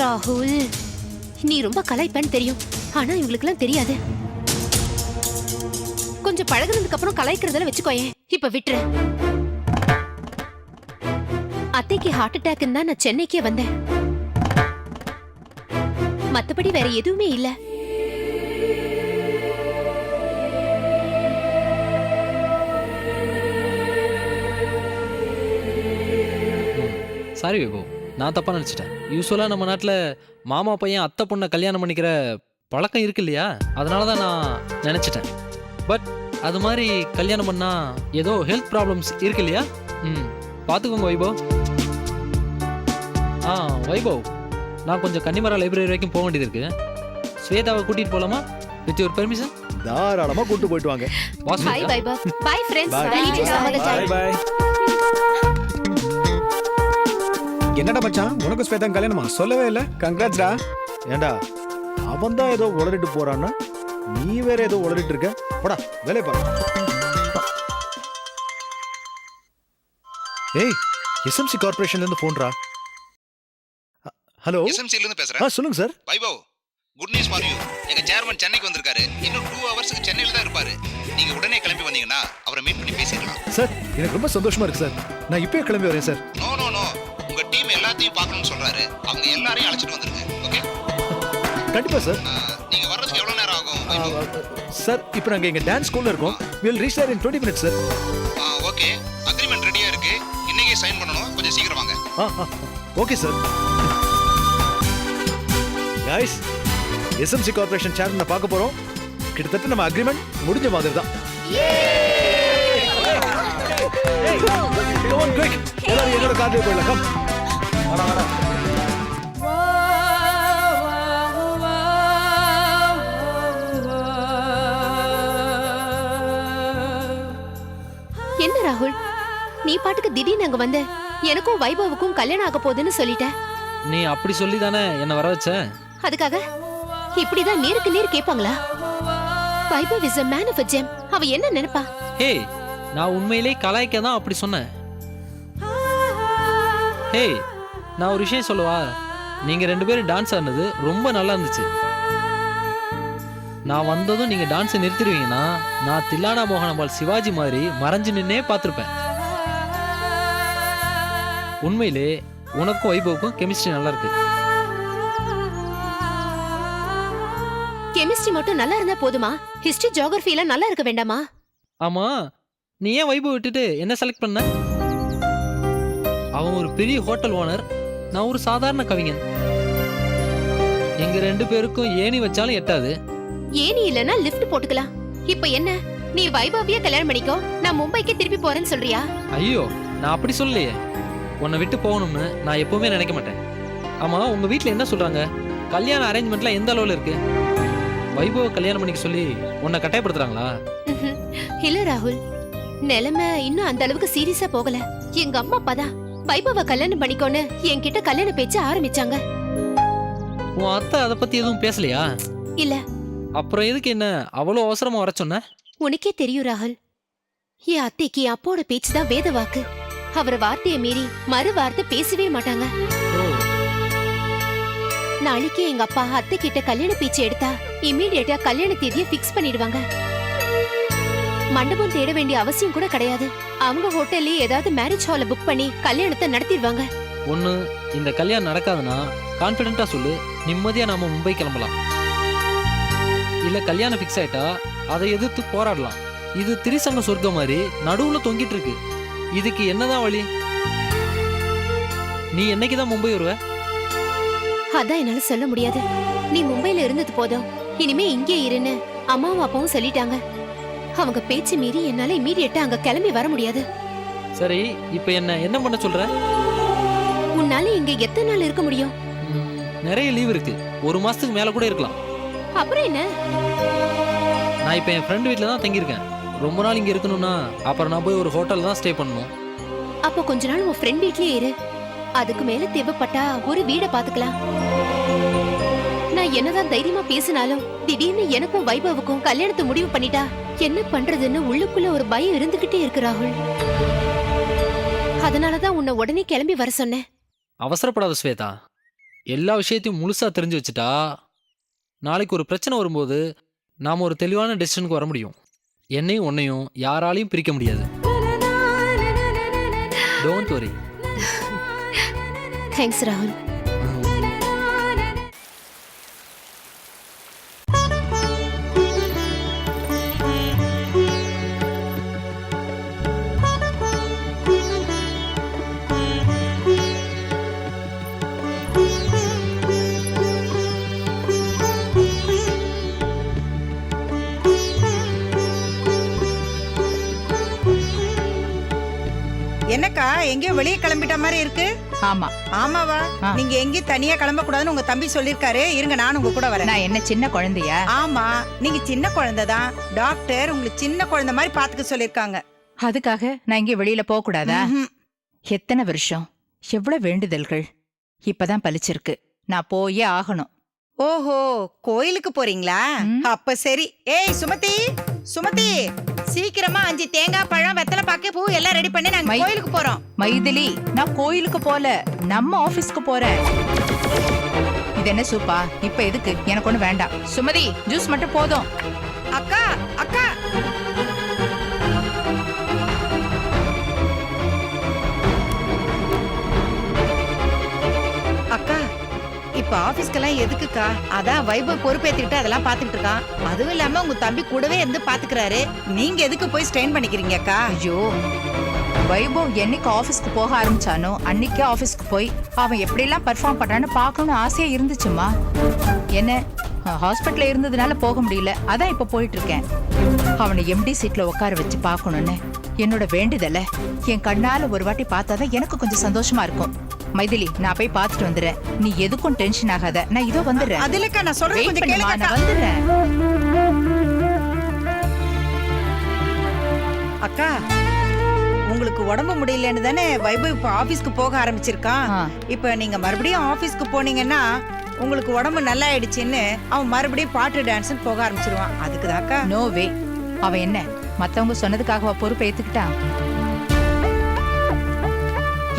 ராகுல், நீ ரொம்ப கலாய்ப்பேன்னு தெரியும், ஆனா இவங்களுக்குலாம் தெரியாது. கொஞ்சம் பழகுனதுக்கு அப்புறம் கலாய்க்கிறதெல்லாம் வச்சுக்கோயேன். இப்ப விட்டுரு. அத்தைக்கு ஹார்ட் அட்டாக்னு தான் நான் சென்னைக்கே வந்தேன். மத்தபடி வேற எதுவுமே இல்ல. சாரி வைபவ், நான் தப்பா நினைச்சிட்டேன். யூஸ்வலா நம்ம நாட்டுல மாமா பையன் அத்தை பொண்ணை கல்யாணம் பண்ணிக்கிற பழக்கம் இருக்கு இல்லையா, அதனால தான் நான் நினைச்சிட்டேன். பட் அது மாதிரி கல்யாணம் பண்ணா ஏதோ ஹெல்த் ப்ராப்ளம்ஸ் இருக்கு இல்லையா? பார்த்துக்கோங்க வைபவ். வைபவ், நான் கொஞ்சம் கன்னிமரா லைப்ரரி வரைக்கும் போக வேண்டியது இருக்கு. ஸ்வேதாவை கூட்டிட்டு போலாமா? With your permission? தாராளமா கூட்டு போயிட்டு வாங்க. Bye bye bye friends. Bye bye. என்னடா மச்சான், உனக்கு ஸ்வேதா கல்யாணமா? சொல்லவே இல்ல. கங்க்ராட்ஸ்டா. ஏண்டா அவன் தான் ஏதோ உளறிட்டு போறான்னா நீ வேற ஏதோ உளறிட்டு இருக்க. போடா வேலைய பாரு. ஏய், எஸ்எம்சி கார்ப்பரேஷன்ல இருந்து போன்ரா. ஹலோ, எஸ்எம்சில இருந்து பேசுறேன். சொல்லுங்க sir. Vaibhav, good news for you. எங்க சேர்மன் சென்னைக்கு வந்திருக்காரு. இன்னும் 2 ஹவர்ஸ்க்கு சென்னையில தான் இருப்பாரு. நீங்க உடனே கிளம்பி வந்தீங்கன்னா அவரை மீட் பண்ணி பேசிடலாம். சார், எனக்கு ரொம்ப சந்தோஷமா இருக்கு சார். நான் இப்பவே கிளம்பி வரேன் சார். நோ நோ நோ, உங்க டீம் எல்லாத்தையும் பார்க்கணும்னு சொல்றாரு. அவங்க எல்லாரையும் அழைச்சிட்டு வந்துருங்க. ஓகே? கண்டிப்பா சார். நீங்க வர்றதுக்கு எவ்வளவு நேரம் ஆகும் வைபவ்? சார், இப்போ நாங்க எங்க டான்ஸ் ஸ்கூல்ல இருக்கோம். we will reach there in 20 minutes sir. Okay, agreement ரெடியா இருக்கு. இன்னைக்கே சைன் பண்ணனும். கொஞ்சம் சீக்கிரம் வாங்க. Okay sir. Guys, SMC corporation சேர்மனை பார்க்க போறோம். கிட்டத்தட்ட நம்ம அக்ரிமெண்ட் முடிஞ்ச மாதிரி தான். Come on quick. எல்லாரும் என்னோட கார்ல போயிடலாம். கம். வாடா வாடா. என்ன ராகுல், நீ பாட்டுக்கு திடீர்னு அங்க வந்த. எனக்கும் வைபவுக்கும் கல்யாணம் ஆக போகுதுன்னு சொல்லிட்ட. நீ அப்படி சொல்லி தானே என்னை வர வச்ச. அதுக்காக இப்படிதான் நேருக்கு நேர் கேட்பாங்களா? Vaibhav is a man of a gem. அவ என்ன நினைப்பா? ஹே, நான் உண்மையிலே கலாய்க்க தான் அப்படி சொன்னேன். ஹே, நான் ஒரு விஷயம் சொல்லவா? நீங்க 2 பேரும் டான்ஸ் ஆடினது ரொம்ப நல்லா இருந்துச்சு. நான் வந்ததும் நீங்க டான்ஸை நிறுத்திடுவீங்கன்னா நான் தில்லானா மோகனம்பாள் சிவாஜி மாதிரி மறைஞ்சு நின்னே பார்த்துருப்பேன். உண்மையிலே உனக்கும் வைபவுக்கும் கெமிஸ்ட்ரி நல்லா இருக்கு. கெமிஸ்ட்ரி மட்டும் நல்லா இருந்தா போதுமா? ஹிஸ்டரி, ஜியோகிராஃபி எல்லாம் நல்லா இருக்க வேண்டாமா? ஆமா, நீ ஏன் வைபவ் விட்டுட்டு என்ன செலக்ட் பண்ண? அவன் ஒரு பெரிய ஹோட்டல் ஓனர், நான் ஒரு சாதாரண கவிஞன். எங்க 2 பேருக்கும் ஏணி வச்சாலும் எட்டாது. ஏனி இல்லனா லிஃப்ட் போட்டுக்கலாம். இப்போ என்ன, நீ வைபவிய கல்யாணம் பண்ணிக்கோ, நான் மும்பைக்கு திருப்பி போறேன்னு சொல்றியா? ஐயோ, நான் அப்படி சொல்லலையே. உன்னை விட்டு போகணும்னு நான் எப்பவுமே நினைக்க மாட்டேன். ஆமா, உங்க வீட்ல என்ன சொல்றாங்க? கல்யாண அரேஞ்ச்மெண்ட்லாம் எந்த அளவுல இருக்கு? வைபவ கல்யாணம் பண்ணிக்க சொல்லி உன்னை கட்டாயப்படுத்துறாங்களா? இல்ல ராகுல், நிலைமை இன்னும் அந்த அளவுக்கு சீரியஸா போகல. எங்க அம்மா அப்பா தான் வைபவ கல்யாணம் பண்ணிக்கோன்னு என்கிட்ட கல்யாண பேச்சு ஆரம்பிச்சாங்க. உன் அத்தை அதை பத்தி எதுவும் பேசலையா? இல்ல. அப்புறம் எதுக்கு என்ன அவ்வளோ அவசரமா வர சொன்ன? உனக்கே தெரியும் ராகுல், என் அத்தைக்கு அப்போட பேச்சு தான் வேத வாக்கு. அவர் வார்த்தையை மீறி மறு வார்த்தை பேசவே மாட்டாங்க. நாளைக்கே எங்க அப்பா அத்தை கிட்ட கல்யாண பேச்சு எடுத்தா இமீடியட்டா கல்யாண தேதியை பிக்ஸ் பண்ணிடுவாங்க. மண்டபம் தேட வேண்டிய அவசியம் கூட கிடையாது. அவங்க ஹோட்டல்லே ஏதாவது மேரேஜ் ஹால புக் பண்ணி கல்யாணத்தை நடத்திடுவாங்க. ஒண்ணு, இந்த கல்யாணம் நடக்காதுன்னா கான்பிடென்ட்டா சொல்லு, நிம்மதியா நாம மும்பை கிளம்பலாம். இல்ல கல்யாணம் பிக்ஸ் ஆயிட்டா அதை எதிர்த்து போராடலாம். இது திரிசங்க சொர்க்கம் மாதிரி நடுவுல தொங்கிட்டு இருக்கு. இதுக்கு என்னதான் வழி? நீ என்னைக்குதான் மும்பை வருவ? அதான் என்னால சொல்ல முடியாது. நீ மும்பைல இருந்தது போதும், இனிமே இங்கே இருன்னு அம்மாவும் அப்பாவும் சொல்லிட்டாங்க. அவங்க பேச்சு மீறி என்னால இமீடியட்டா அங்க கிளம்பி வர முடியாது. சரி, இப்ப என்ன பண்ண சொல்ற? உன்னால இங்க எத்தனை நாள் இருக்க முடியும்? நிறைய லீவ் இருக்கு, 1 மாசத்துக்கு மேல கூட இருக்கலாம். அப்புறம் என்ன? நான் இப்ப என் ஃப்ரெண்ட் வீட்ல தான் தங்கியிருக்கேன். ரொம்ப நாள் இங்க இருக்கணும்னா அப்புறம் நான் போய் ஒரு ஹோட்டல்ல தான் ஸ்டே பண்ணணும். அப்போ கொஞ்ச நாள் உன் ஃப்ரெண்ட் வீட்லயே இரு. அதுக்கு மேல தேவைப்பட்டா ஒரு வீட பாத்துக்கலாம். நான் என்னதான் தைரியமா பேசினாலும் திடீர்னு எனக்கும் வைபவுக்கும் கல்யாணத்தை முடிவு பண்ணிட்டா என்ன பண்றதுன்னு உள்ளுக்குள்ள ஒரு பயம் இருந்துகிட்டே இருக்கு ராகுல். அதனாலதான் உன்னை உடனே கிளம்பி வர சொன்னேன். அவசரப்படாத ஸ்வேதா, எல்லா விஷயத்தையும் முழுசாக தெரிஞ்சு வச்சுட்டா நாளைக்கு ஒரு பிரச்சனை வரும்போது நாம் ஒரு தெளிவான டெசிஷனுக்கு வர முடியும். என்னையும் உன்னையும் யாராலையும் பிரிக்க முடியாது. Don't worry. தேங்க்ஸ் ராகுல். என்னக்கா எங்கேயோ வெளியே கிளம்பிட்ட மாதிரி இருக்கு? ஆமா. ஆமாவா? நீங்க எங்கேயும் தனியா கிளம்ப கூடாதுன்னு உங்க தம்பி சொல்லிருக்காரு. இருங்க நானும் உங்க கூட வரேன். நான் என்ன சின்ன குழந்தையா? ஆமா, நீங்க சின்ன குழந்தைதான். டாக்டர் உங்களுக்கு சின்ன குழந்தை மாதிரி பாத்துக்க சொல்லிருக்காங்க. அதுக்காக நான் இங்கே வெளியில போக கூடாதா? எத்தனை வருஷம், எவ்வளவு வேண்டுதல்கள் இப்பதான் பலிச்சிருக்கு. நான் போயே ஆகணும். ஓஹோ, கோயிலுக்கு போறீங்களா? அப்ப சரி. ஏய் சுமதி, சுமதி, சீக்கிரமா 5 தேங்காய் பழம், வெத்தலை பாக்கு, பூ எல்லாம் ரெடி பண்ணி நாங்க கோயிலுக்கு போறோம். மைதிலி, நான் கோயிலுக்கு போல, நம்ம ஆபீஸ்க்கு போறேன். இது என்ன சூப்பா? இப்ப எதுக்கு? எனக்கு ஒண்ணு வேண்டாம். சுமதி, ஜூஸ் மட்டும் போதும். அக்கா, அக்கா. அக்கா, இப்ப ஆபீஸ்க்கெல்லாம் எதுக்குக்கா? அதான் வைபவ் பொறுப்பேத்துக்கிட்டு அதெல்லாம் பாத்துக்கிட்டு இருக்கான். அதுவும் இல்லாம உங்க தம்பி கூடவே இருந்து பாத்துக்கிறாரு. நீங்க எதுக்கு போய் ஸ்ட்ரெயின் பண்ணிக்கிறீங்க அக்கா? ஐயோ, வைபவ் என்னைக்கு ஆபீஸ்க்கு போக ஆரம்பிச்சானோ அன்னைக்கே ஆபீஸ்க்கு போய் அவன் எப்படி எல்லாம் பெர்ஃபார்ம் பண்றான்னு பார்க்கணும்னு ஆசையா இருந்துச்சுமா. என்ன ஹாஸ்பிட்டல்ல இருந்ததுனால போக முடியல, அதான் இப்ப போயிட்டு இருக்கேன். அவனை எம்டி சீட்ல உட்கார வச்சு பார்க்கணும்னு என்னோட வேண்டுதல என் கண்ணால ஒரு வாட்டி பார்த்தாதான் எனக்கு கொஞ்சம் சந்தோஷமா இருக்கும். மைதிலி, நான் போய் பார்த்துட்டு வந்துடுறேன். நீ எதுக்கும் டென்ஷன் ஆகாத, நான் இதோ வந்துடுறேன். அதுலக்கா நான் சொல்றேன், வெயிட் கொஞ்சம் பண்ணுமா, கேளுங்க நான் அக்கா. வந்துடுறேன். அக்கா, உங்களுக்கு உடம்பு முடியலன்னு தானே வைபவ் இப்ப ஆபீஸ்க்கு போக ஆரம்பிச்சிருக்கான். ஆ. இப்ப நீங்க மறுபடியும் ஆபீஸ்க்கு போனீங்கன்னா உங்களுக்கு உடம்பு நல்லா ஆயிடுச்சுன்னு அவன் மறுபடியும் பாட்டு டான்ஸ் போக ஆரம்பிச்சிருவான். அதுக்குதாக்கா. நோ வே. அவன் என்ன மத்தவங்க சொன்னதுக்காக பொறுப்பை ஏத்துக்கிட்டான்?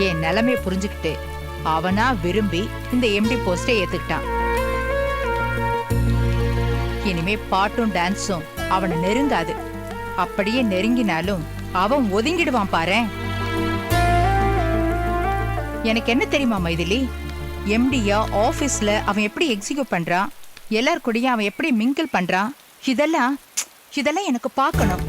என் நிலைமைய புரிஞ்சுக்கிட்டு அவனா விரும்பி இந்த எம்டி போஸ்டை ஏத்துக்கிட்டான். இனிமே பாட்டும் டான்ஸும் அவனை நெருங்காது. அப்படியே நெருங்கினாலும் அவன் ஒதுங்கிடுவான் பாரு. எனக்கு என்ன தெரியுமா மைதிலி, எம்டியா ஆபீஸ்ல அவன் எப்படி எக்ஸிக்யூட் பண்றான், எல்லார் கூடயும் அவன் எப்படி மிங்கிள் பண்றான், இதெல்லாம் எனக்கு பார்க்கணும்.